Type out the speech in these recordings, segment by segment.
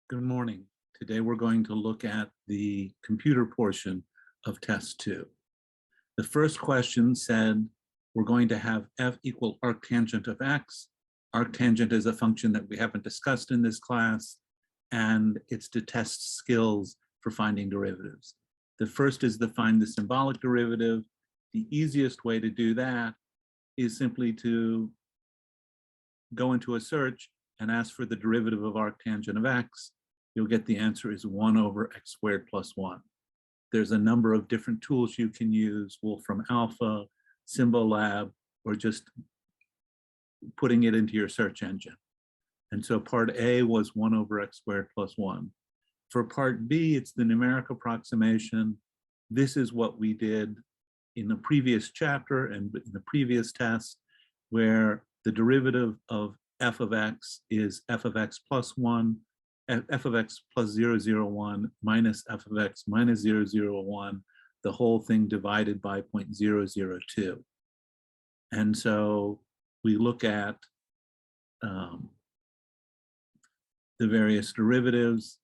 Good morning. Today we're going to look at the computer portion of test 2. The first question said we're going to have f equal arctangent of x. Arctangent is a function that we haven't discussed in this class, and it's to test skills for finding derivatives. The first is to find the symbolic derivative. The easiest way to do that is simply to go into a search and ask for the derivative of arctangent of x. You'll get the answer is 1 over x squared plus 1. There's a number of different tools you can use, Wolfram Alpha, Symbolic, or just putting it into your search engine. And so part A was 1 over x squared plus 1. For part B, it's the numeric approximation. This is what we did in the previous chapter and in the previous test, where the derivative of f of x is f of x plus 1, f of x plus 0, 0, 1 minus f of x minus 0, 0, 1, the whole thing divided by 0.002. And so we look at the various derivatives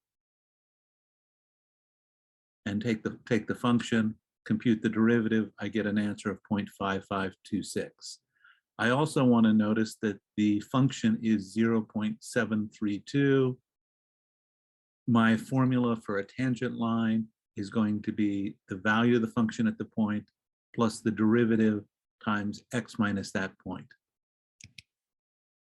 and take the function, compute the derivative. I get an answer of 0.5526. I also want to notice that the function is 0.732. My formula for a tangent line is going to be the value of the function at the point plus the derivative times x minus that point.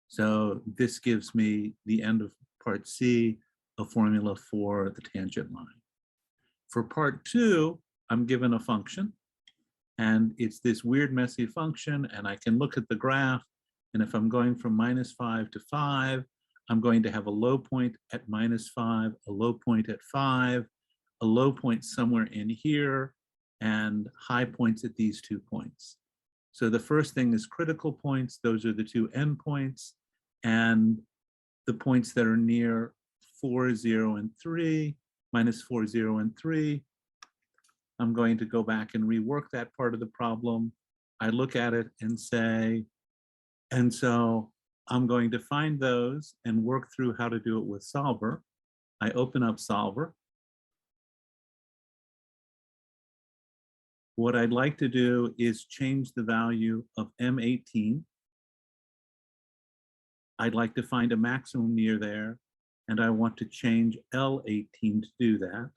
So this gives me the end of part C, a formula for the tangent line. For part 2, I'm given a function, and it's this weird messy function, and I can look at the graph, and if I'm going from -5 to 5, I'm going to have a low point at -5, a low point at 5, a low point somewhere in here, and high points at these 2 points. So the first thing is critical points. Those are the 2 endpoints, and the points that are near 4, 0, and 3, -4, 0, and 3. I'm going to go back and rework that part of the problem. I look at it and say, and so I'm going to find those and work through how to do it with Solver. I open up Solver. What I'd like to do is change the value of M18. I'd like to find a maximum near there, and I want to change L18 to do that.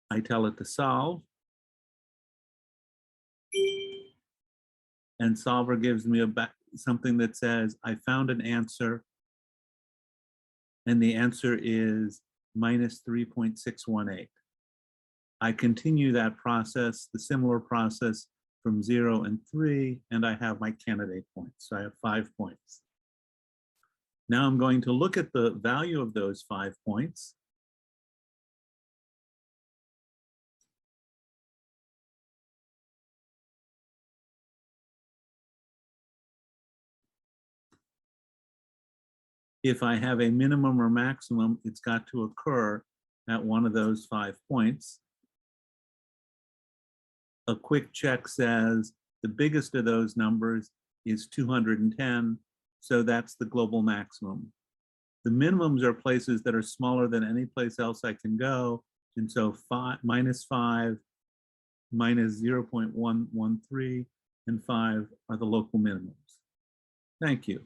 I tell it to solve. And Solver gives me something that says, I found an answer, and the answer is -3.618. I continue that process, the similar process from 0 and 3, and I have my candidate points. So I have 5 points. Now I'm going to look at the value of those 5 points. If I have a minimum or maximum, it's got to occur at one of those 5 points. A quick check says the biggest of those numbers is 210, so that's the global maximum. The minimums are places that are smaller than any place else I can go, and so -5, -0.113, and 5 are the local minimums. Thank you.